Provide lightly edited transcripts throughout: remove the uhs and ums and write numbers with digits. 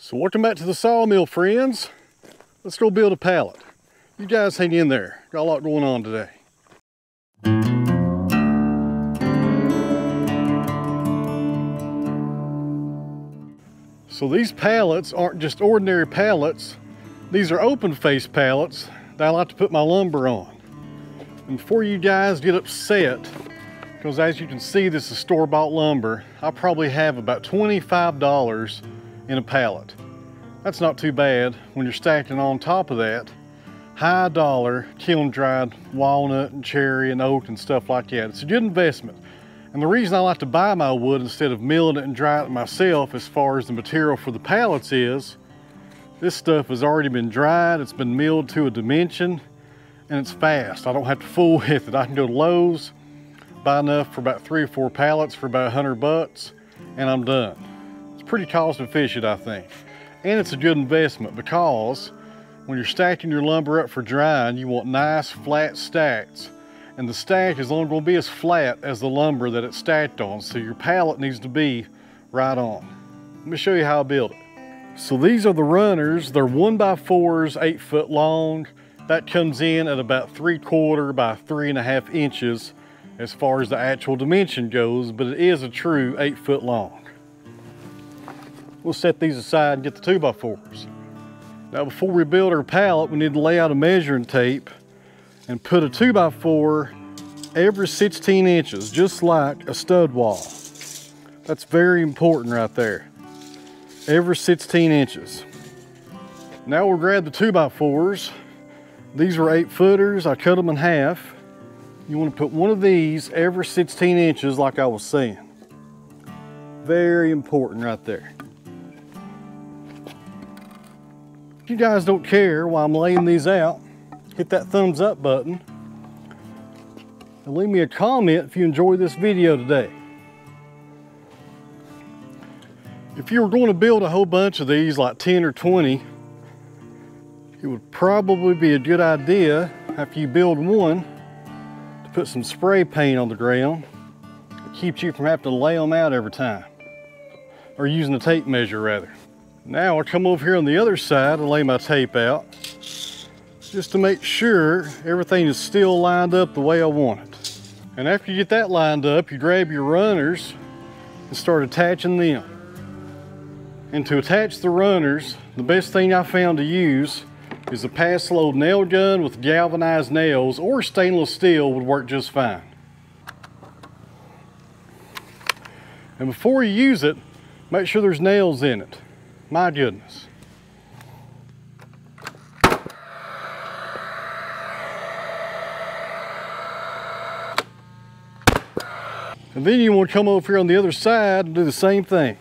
So welcome back to the sawmill, friends. Let's go build a pallet. You guys hang in there. Got a lot going on today. So these pallets aren't just ordinary pallets. These are open face pallets that I like to put my lumber on. And before you guys get upset, because as you can see, this is store-bought lumber, I probably have about $25 in a pallet. That's not too bad when you're stacking on top of that high dollar kiln dried walnut and cherry and oak and stuff like that. It's a good investment. And the reason I like to buy my wood instead of milling it and drying it myself as far as the material for the pallets is, this stuff has already been dried, it's been milled to a dimension, and it's fast. I don't have to fool with it. I can go to Lowe's, buy enough for about 3 or 4 pallets for about 100 bucks, and I'm done. It's pretty cost efficient, I think. And it's a good investment because when you're stacking your lumber up for drying, you want nice flat stacks. And the stack is only going to be as flat as the lumber that it's stacked on. So your pallet needs to be right on. Let me show you how I build it. So these are the runners. They're 1x4s, 8 foot long. That comes in at about 3/4 by 3.5 inches as far as the actual dimension goes, but it is a true 8 foot long. We'll set these aside and get the 2x4s. Now before we build our pallet, we need to lay out a measuring tape and put a 2x4 every 16 inches, just like a stud wall. That's very important right there. Every 16 inches. Now we'll grab the 2x4s. These are 8 footers. I cut them in half. You want to put one of these every 16 inches like I was saying. Very important right there. If you guys don't care while I'm laying these out, hit that thumbs up button and leave me a comment if you enjoy this video today. If you were going to build a whole bunch of these, like 10 or 20, it would probably be a good idea after you build one to put some spray paint on the ground. It keeps you from having to lay them out every time, or using a tape measure rather. Now I'll come over here on the other side and lay my tape out just to make sure everything is still lined up the way I want it. And after you get that lined up, you grab your runners and start attaching them. And to attach the runners, the best thing I found to use is a pass-load nail gun with galvanized nails, or stainless steel would work just fine. And before you use it, make sure there's nails in it. My goodness. And then you want to come over here on the other side and do the same thing.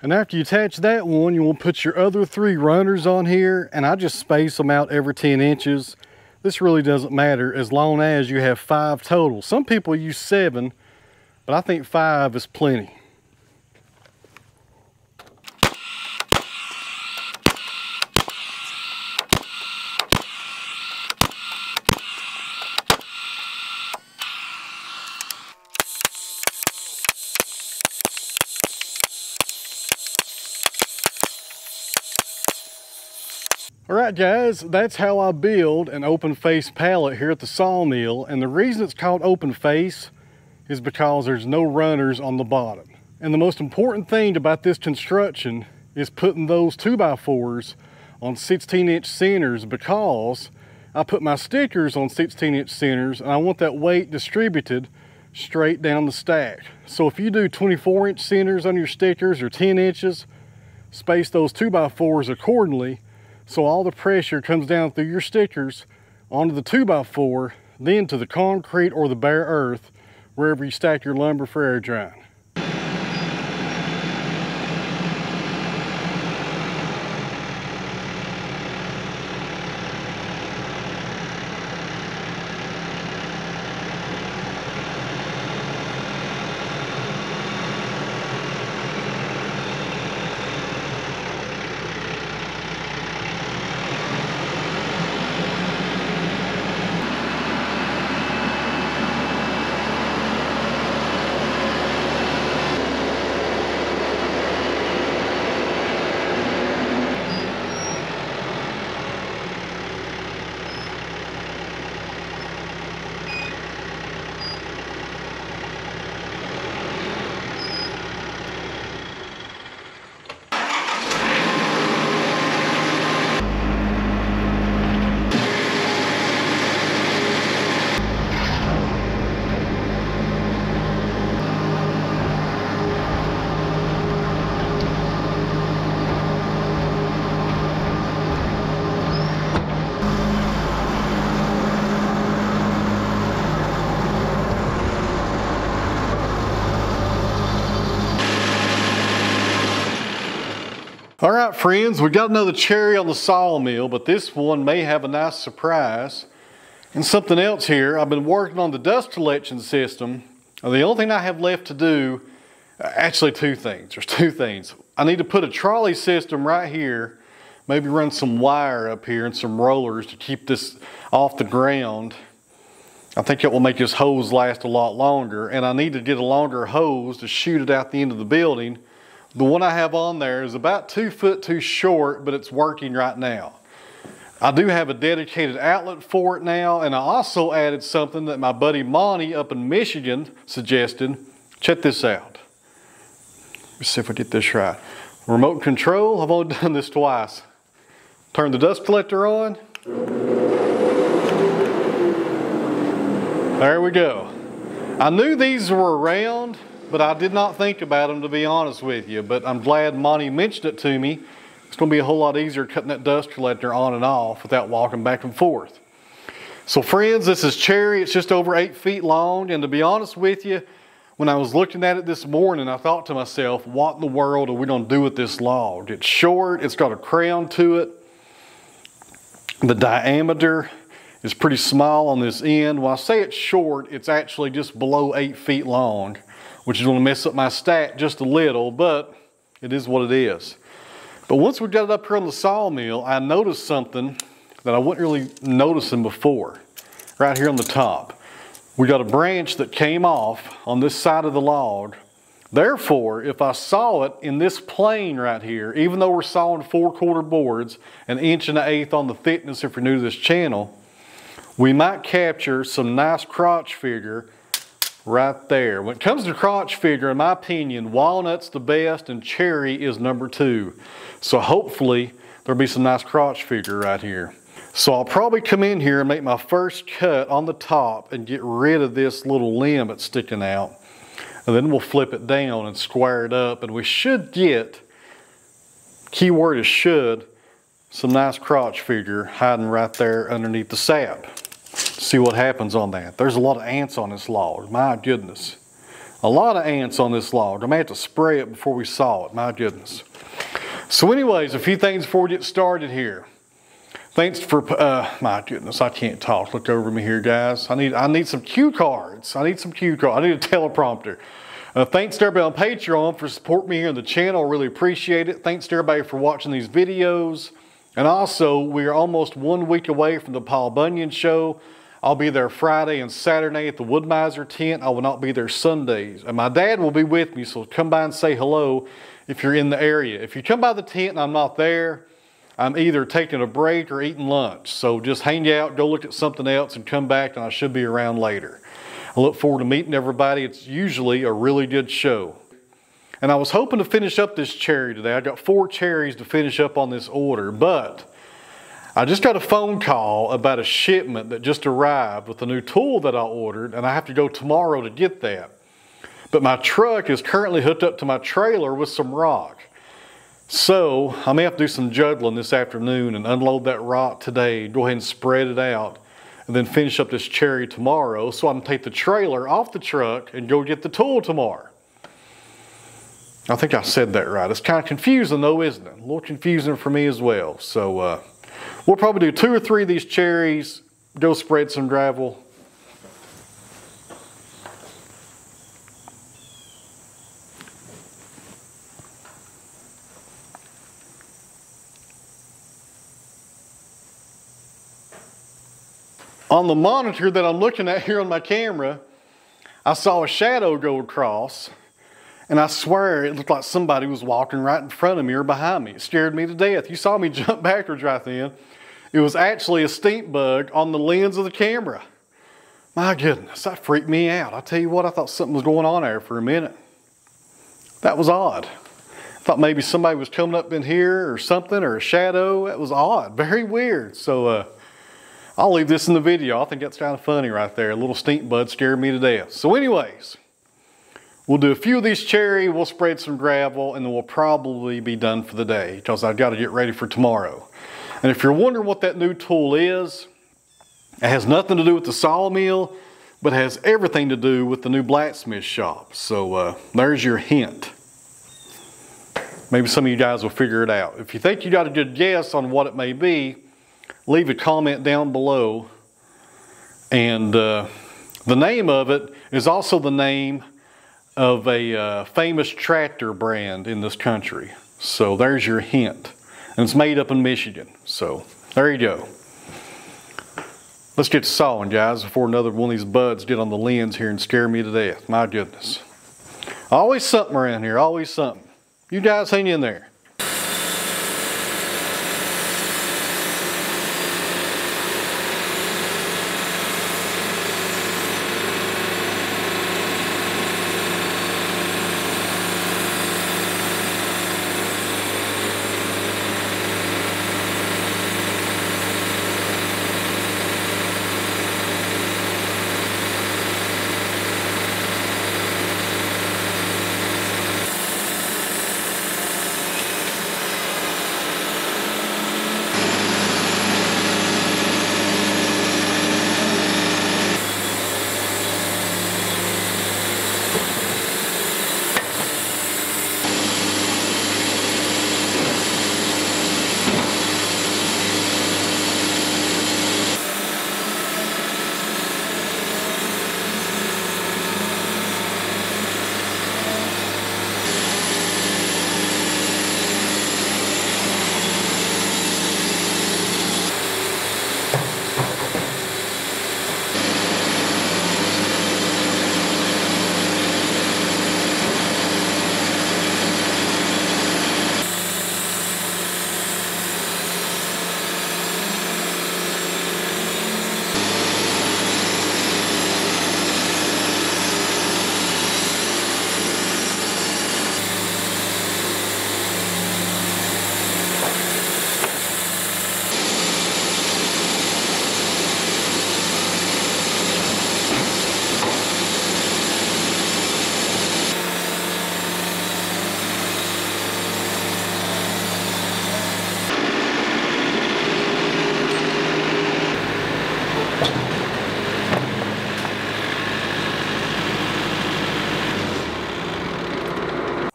And after you attach that one, you want to put your other 3 runners on here, and I just space them out every 10 inches. This really doesn't matter as long as you have 5 total. Some people use 7, but I think 5 is plenty. Alright guys, that's how I build an open face pallet here at the sawmill, and the reason it's called open face is because there's no runners on the bottom. And the most important thing about this construction is putting those 2x4s on 16-inch centers, because I put my stickers on 16-inch centers and I want that weight distributed straight down the stack. So if you do 24-inch centers on your stickers or 10 inches, space those 2x4s accordingly, so all the pressure comes down through your stickers onto the 2x4, then to the concrete or the bare earth, wherever you stack your lumber for air drying. All right, friends, we got another cherry on the sawmill, but this one may have a nice surprise. And something else here, I've been working on the dust collection system. The only thing I have left to do, actually two things. There's two things. I need to put a trolley system right here, maybe run some wire up here and some rollers to keep this off the ground. I think it will make this hose last a lot longer, and I need to get a longer hose to shoot it out the end of the building. The one I have on there is about 2 foot too short, but it's working right now. I do have a dedicated outlet for it now, and I also added something that my buddy Monty up in Michigan suggested. Check this out. Let's see if I get this right. Remote control, I've only done this twice. Turn the dust collector on. There we go. I knew these were around, but I did not think about them, to be honest with you. But I'm glad Monty mentioned it to me. It's going to be a whole lot easier cutting that dust collector on and off without walking back and forth. So friends, this is cherry. It's just over 8 feet long. And to be honest with you, when I was looking at it this morning, I thought to myself, what in the world are we going to do with this log? It's short. It's got a crown to it. The diameter is pretty small on this end. When I say it's short, it's actually just below 8 feet long, which is going to mess up my stack just a little, but it is what it is. But once we got it up here on the sawmill, I noticed something that I wasn't really noticing before. Right here on the top, we got a branch that came off on this side of the log. Therefore, if I saw it in this plane right here, even though we're sawing 4/4 boards, 1 1/8 on the thickness if you're new to this channel, we might capture some nice crotch figure right there. When it comes to crotch figure, in my opinion, walnut's the best and cherry is number 2. So hopefully there'll be some nice crotch figure right here. So I'll probably come in here and make my first cut on the top and get rid of this little limb that's sticking out. And then we'll flip it down and square it up, and we should get, keyword is should, some nice crotch figure hiding right there underneath the sap. See what happens on that. There's a lot of ants on this log, my goodness. A lot of ants on this log. I may have to spray it before we saw it, my goodness. So anyways, a few things before we get started here. Thanks for, my goodness, I can't talk. Look over me here, guys. I need some cue cards. I need some cue cards. I need a teleprompter. Thanks to everybody on Patreon for supporting me here on the channel. I really appreciate it. Thanks to everybody for watching these videos. And also, we are almost 1 week away from the Paul Bunyan show. I'll be there Friday and Saturday at the Wood-Mizer tent. I will not be there Sundays. And my dad will be with me, so come by and say hello if you're in the area. If you come by the tent and I'm not there, I'm either taking a break or eating lunch. So just hang out, go look at something else, and come back, and I should be around later. I look forward to meeting everybody. It's usually a really good show. And I was hoping to finish up this cherry today. I got 4 cherries to finish up on this order, but I just got a phone call about a shipment that just arrived with a new tool that I ordered, and I have to go tomorrow to get that. But my truck is currently hooked up to my trailer with some rock. So I may have to do some juggling this afternoon and unload that rock today, go ahead and spread it out, and then finish up this cherry tomorrow so I can take the trailer off the truck and go get the tool tomorrow. I think I said that right. It's kind of confusing though, isn't it? A little confusing for me as well. So we'll probably do 2 or 3 of these cherries, go spread some gravel. On the monitor that I'm looking at here on my camera, I saw a shadow go across, and I swear it looked like somebody was walking right in front of me or behind me. It scared me to death. You saw me jump backwards right then. It was actually a stink bug on the lens of the camera. My goodness, that freaked me out. I tell you what, I thought something was going on there for a minute. That was odd. I thought maybe somebody was coming up in here or something, or a shadow. That was odd, very weird. So I'll leave this in the video. I think that's kind of funny right there. A little stink bug scared me to death. So anyways, we'll do a few of these cherry, we'll spread some gravel, and then we'll probably be done for the day because I've got to get ready for tomorrow. And if you're wondering what that new tool is, it has nothing to do with the sawmill, but it has everything to do with the new blacksmith shop. So there's your hint. Maybe some of you guys will figure it out. If you think you got a good guess on what it may be, leave a comment down below. And the name of it is also the name of a famous tractor brand in this country. So there's your hint. And it's made up in Michigan. So there you go. Let's get to sawing, guys, before another one of these buds get on the lens here and scare me to death. My goodness. Always something around here, always something. You guys hang in there.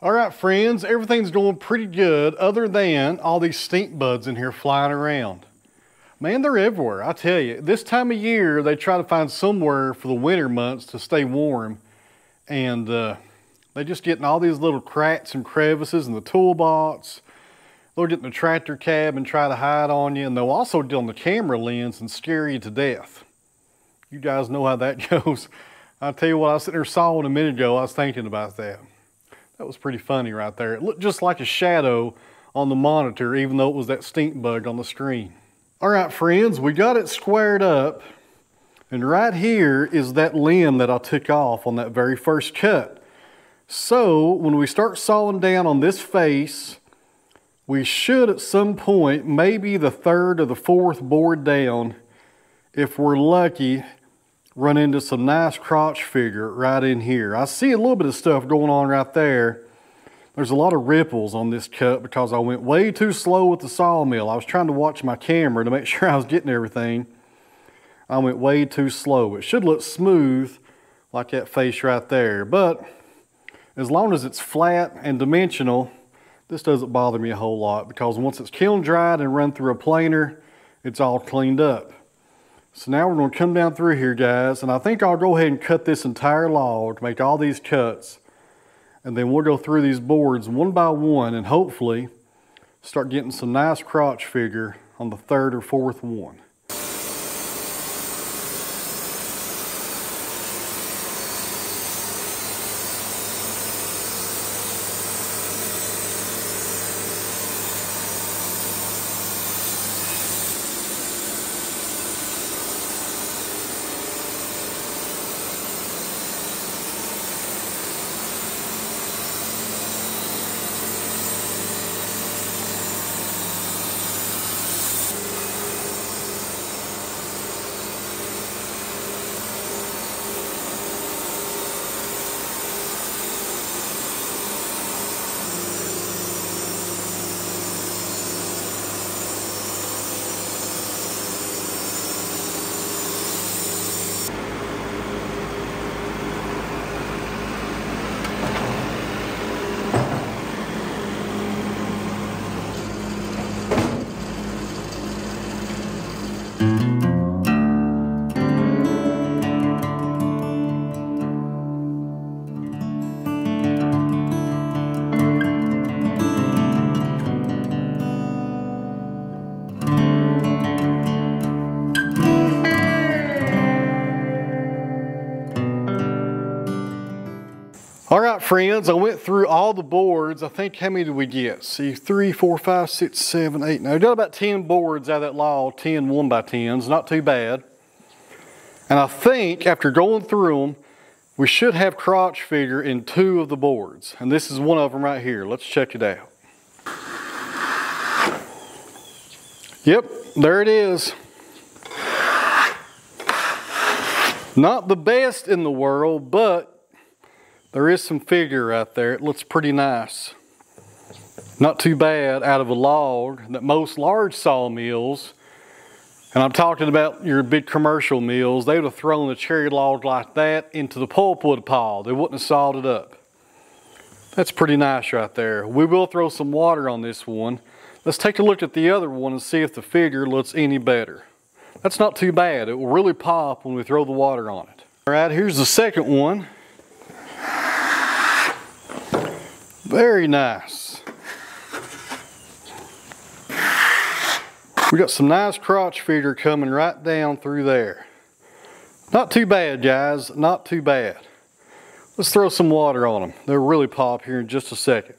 All right, friends, everything's going pretty good other than all these stink buds in here flying around. Man, they're everywhere, I tell you. This time of year, they try to find somewhere for the winter months to stay warm. And they just get in all these little cracks and crevices in the toolbox. They'll get in the tractor cab and try to hide on you. And they'll also get on the camera lens and scare you to death. You guys know how that goes. I'll tell you what, I was sitting there sawing a minute ago, I was thinking about that. That was pretty funny right there. It looked just like a shadow on the monitor, even though it was that stink bug on the screen. All right, friends, we got it squared up. And right here is that limb that I took off on that very first cut. So when we start sawing down on this face, we should at some point, maybe the third or the fourth board down, if we're lucky, run into some nice crotch figure right in here. I see a little bit of stuff going on right there. There's a lot of ripples on this cut because I went way too slow with the sawmill. I was trying to watch my camera to make sure I was getting everything. I went way too slow. It should look smooth like that face right there, but as long as it's flat and dimensional, this doesn't bother me a whole lot because once it's kiln dried and run through a planer, it's all cleaned up. So now we're going to come down through here, guys, and I think I'll go ahead and cut this entire log, make all these cuts, and then we'll go through these boards one by one and hopefully start getting some nice crotch figure on the third or fourth one. All right, friends, I went through all the boards. I think, how many did we get? See, 3, 4, 5, 6, 7, 8. Now, we got about 10 boards out of that log, 10 1x10s, not too bad. And I think after going through them, we should have crotch figure in 2 of the boards. And this is one of them right here. Let's check it out. Yep, there it is. Not the best in the world, but there is some figure right there. It looks pretty nice. Not too bad out of a log that most large sawmills, and I'm talking about your big commercial mills, they would have thrown a cherry log like that into the pulpwood pile. They wouldn't have sawed it up. That's pretty nice right there. We will throw some water on this one. Let's take a look at the other one and see if the figure looks any better. That's not too bad. It will really pop when we throw the water on it. All right, here's the second one. Very nice. We got some nice crotch figure coming right down through there. Not too bad, guys, not too bad. Let's throw some water on them. They'll really pop here in just a second.